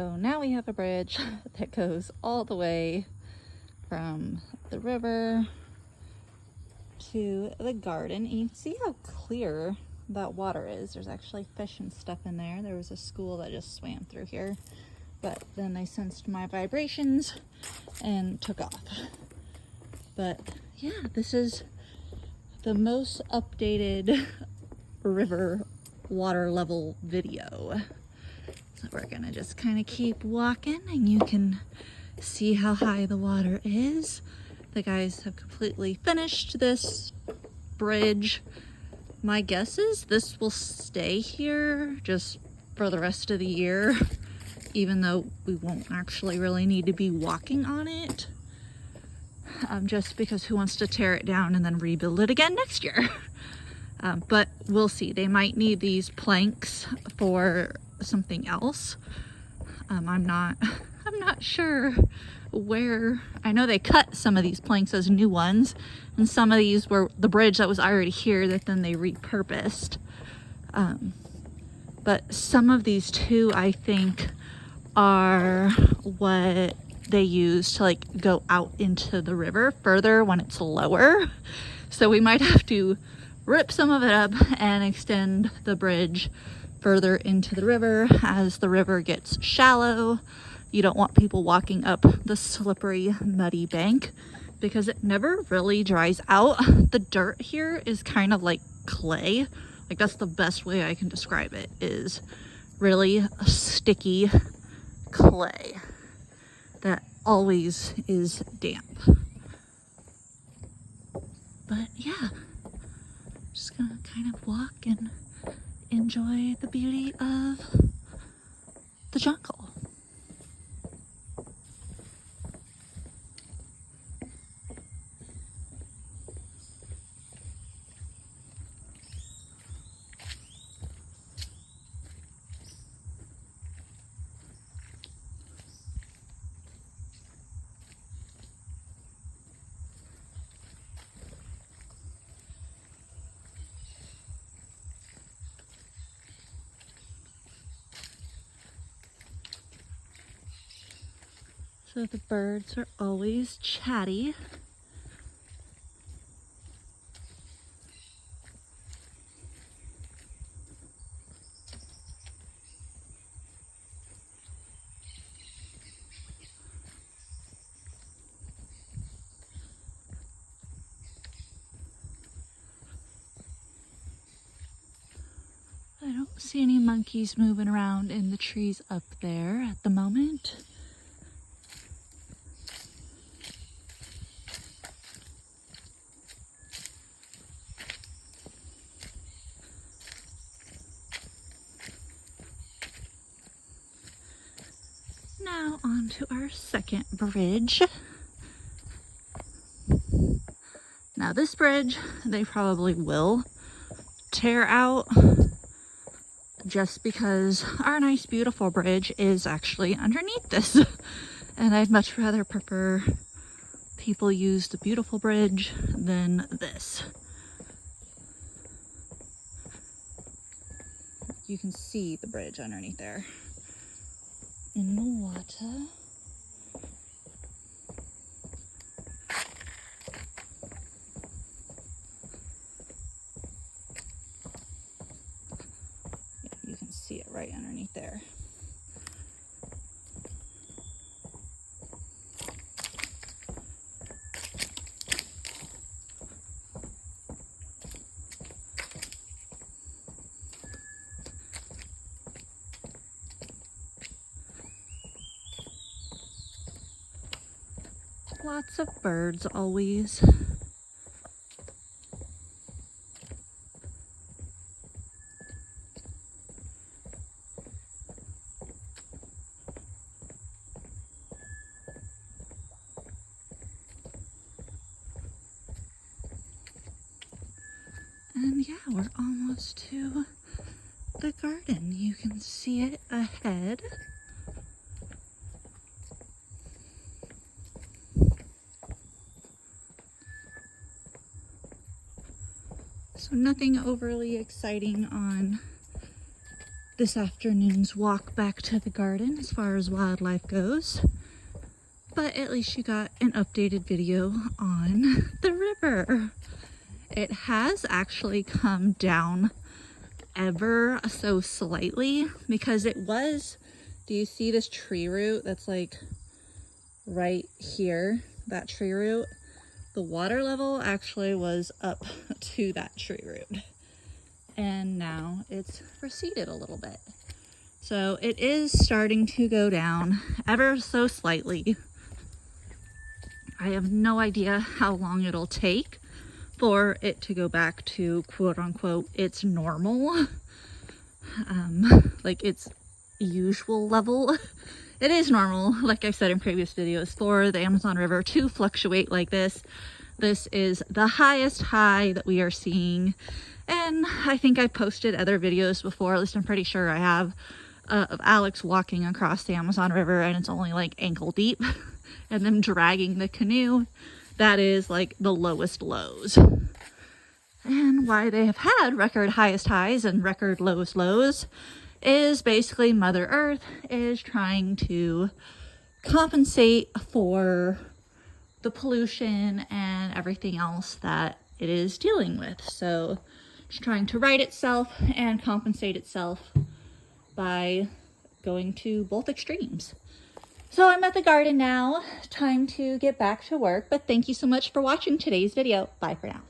So now we have a bridge that goes all the way from the river to the garden. And you can see how clear that water is. There's actually fish and stuff in there. There was a school that just swam through here, but then they sensed my vibrations and took off. But yeah, this is the most updated river water level video. So we're gonna just kind of keep walking and you can see how high the water is. The guys have completely finished this bridge. My guess is this will stay here just for the rest of the year, even though we won't actually really need to be walking on it. Just because who wants to tear it down and then rebuild it again next year? But we'll see. They might need these planks for something else. I'm not sure where. I know they cut some of these planks as new ones, and some of these were the bridge that was already here that then they repurposed. But some of these too, I think, are what they use to like go out into the river further when it's lower. So we might have to rip some of it up and extend the bridge further into the river as the river gets shallow. You don't want people walking up the slippery, muddy bank because it never really dries out. The dirt here is kind of like clay. Like that's the best way I can describe it, is really sticky clay that always is damp. But yeah, just gonna kind of walk and enjoy the beauty of the jungle. So the birds are always chatty. I don't see any monkeys moving around in the trees up there at the moment. Now on to our second bridge. Now this bridge, they probably will tear out just because our nice beautiful bridge is actually underneath this. And I'd much rather prefer people use the beautiful bridge than this. You can see the bridge underneath there in the water. Yeah, you can see it right underneath there. Lots of birds always. And yeah, we're almost to the garden. You can see it ahead. So nothing overly exciting on this afternoon's walk back to the garden as far as wildlife goes. But at least you got an updated video on the river. It has actually come down ever so slightly because it was, do you see this tree root that's like right here, that tree root? The water level actually was up to that tree root, and now it's receded a little bit. So it is starting to go down ever so slightly. I have no idea how long it'll take for it to go back to quote unquote its normal, like its usual level. It is normal, like I've said in previous videos, for the Amazon River to fluctuate like this. This is the highest high that we are seeing, and I think I posted other videos before, at least I'm pretty sure I have, of Alex walking across the Amazon River and it's only like ankle deep, and them dragging the canoe. That is like the lowest lows. And why they have had record highest highs and record lowest lows is basically Mother Earth is trying to compensate for the pollution and everything else that it is dealing with. So it's trying to right itself and compensate itself by going to both extremes. So I'm at the garden now, time to get back to work, but thank you so much for watching today's video. Bye for now.